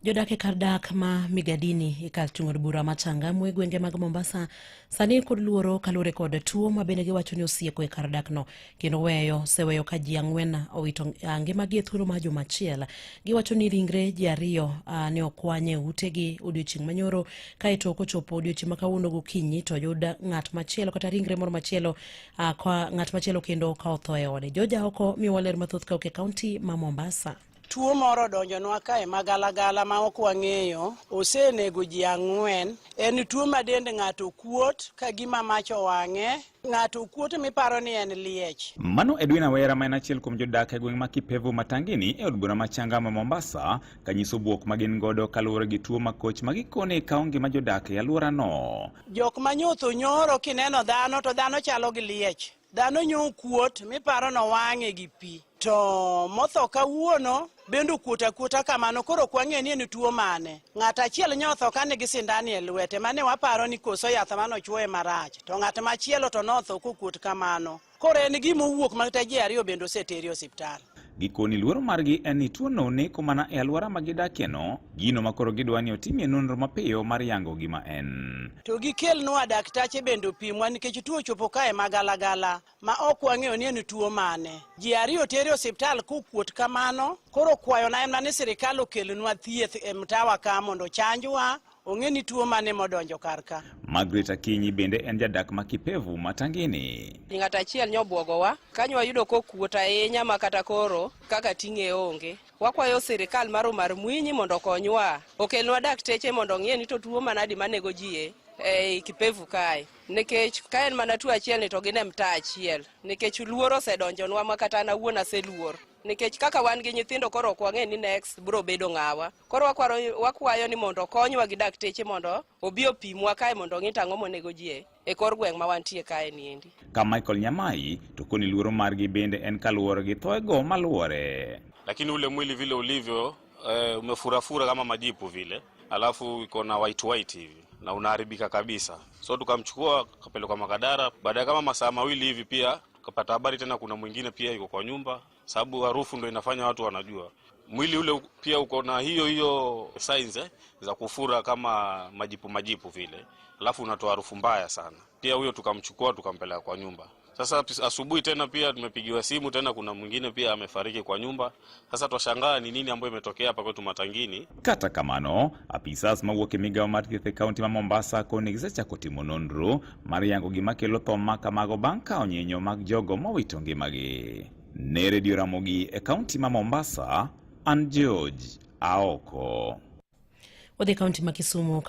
Jodak e kar dak ma Migadini e kar tung'o bura machangamwe e gwenge mag Mombasa sani kod luoro kalure kod tuo ma bende giwacho ni osieko e kar dak no kendo seweyo ka ji ang'wen owito ngimagi e thuolo mar juma achiel. Giwacho ni ringre ji ariyo ne okwanye utegi odiochieng' manyoro kaeto kochopo odiochieng' ma kawuono gokinyi to yud ng'at machielo kata ringre moro machielo ng'at machielo kendo ka otho e ode. Joja oko miwa ler mathoth ka e kaunti ma Mombasa. Tuo moro donjonwa kae magalagala ma ok wang'eyo osenego ji ang'wen. En tuo ma dend ng'ato kuot ka gima mach owang'e. Ng'ato kuot miparo ni en liech. Mano Edwin Awera ma en achiel kuom jodak e gweng' ma Kipevu Matangini e od bura machangamwe Mombasa kanyiso buok ma gin godo kaluwore gi tuo makoch ma gikone kawo ngima jodak e alworano. Jok manyotho nyoro kineno dhano to dhano chalo gi liech. Dhano nyo kuot miparo no wang'e gi pi. To motho kawuono bendo kuota kamano koro kwang'e ni en tuo mane. Ng'at achiel nyotho kane gi sindani e lwete mane waparo ni koso yath mano chuoe marach. To ng'at machielo to notho kokuot kamano. Koro en gima owuok ma ji ariyo bendo oseteri osiptal. Gikoni luoro margi en ni tuono neko mana e alwora ma gidakieno, gino makoro gidwa ni otimie nonro mapiyo mar yango gima en. To gikelnwa daktache bendo pimwa nikech tuo chopo kae magalagala ma ok wang'eyo ni en tuo mane. Ji ariyo teri osiptal kokuot kamano, koro kwayo na en mane sirikal okelnwa thieth e mtawa ka mondo chanjwa ong'e ni tuo mane modonjo kar ka. Margaret Akinyi bende en jadak ma Kipevu Matangini. Ng'at achiel nyobwogowa kanyo wayudo kokuot ahinya ma kata koro kaka ting'e onge. Wakwayo sirikal mar Mwinyi mondo okonywa. Okelnwa dakteche mondo ong'e ni to tuo manadi manego ji e Kipevu kae. Nikech ka en mana tuo achiel ni to gin e mtaa achiel. Nikech luoro osedonjonwa ma kata an awuon aseluor. Nikech kaka wan gi nyithindo koro ok wang'e ni next biro bedo ng'awa. Koro wakwayo ni mondo okonywa gi dakteche mondo obi opimwa kae mondo ong'e tang'o monego ji e kor gweng' ma wantie kae niendi. Ka Michael Nyamai to koni luoro margi bende en kaluwore gi thoego maluore. Lakini ule mwili vile ulivyo umefurafura kama majipu vile, alafu iko na white hivi na unaharibika kabisa. So tukamchukua kapelekwa Makadara, baada kama masaa mawili hivi pia tukapata habari tena kuna mwingine pia yuko kwa nyumba, sababu harufu ndio inafanya watu wanajua. Mwili ule pia uko na hiyo signs za kufura kama majipu vile. Alafu unatoa harufu mbaya sana. Pia huyo tukamchukua tukampeleka kwa nyumba. Sasa asubuhi tena pia tumepigiwa simu tena kuna mwingine pia amefariki kwa nyumba. Sasa twashangaa ni nini ambayo imetokea hapa kwetu Matangini. Kata kamano, apisas mawuok e migawo mar thieth e kaunti ma Mombasa koni gisechako timo nonro mar yango gima kelo tho ma kamago bang' kawo nyinyo mag jogo mowito ngimagi. Ne Radio Ramogi e kaunti ma Mombasa, an George Aoko. Odhi kaunti ma Kisumu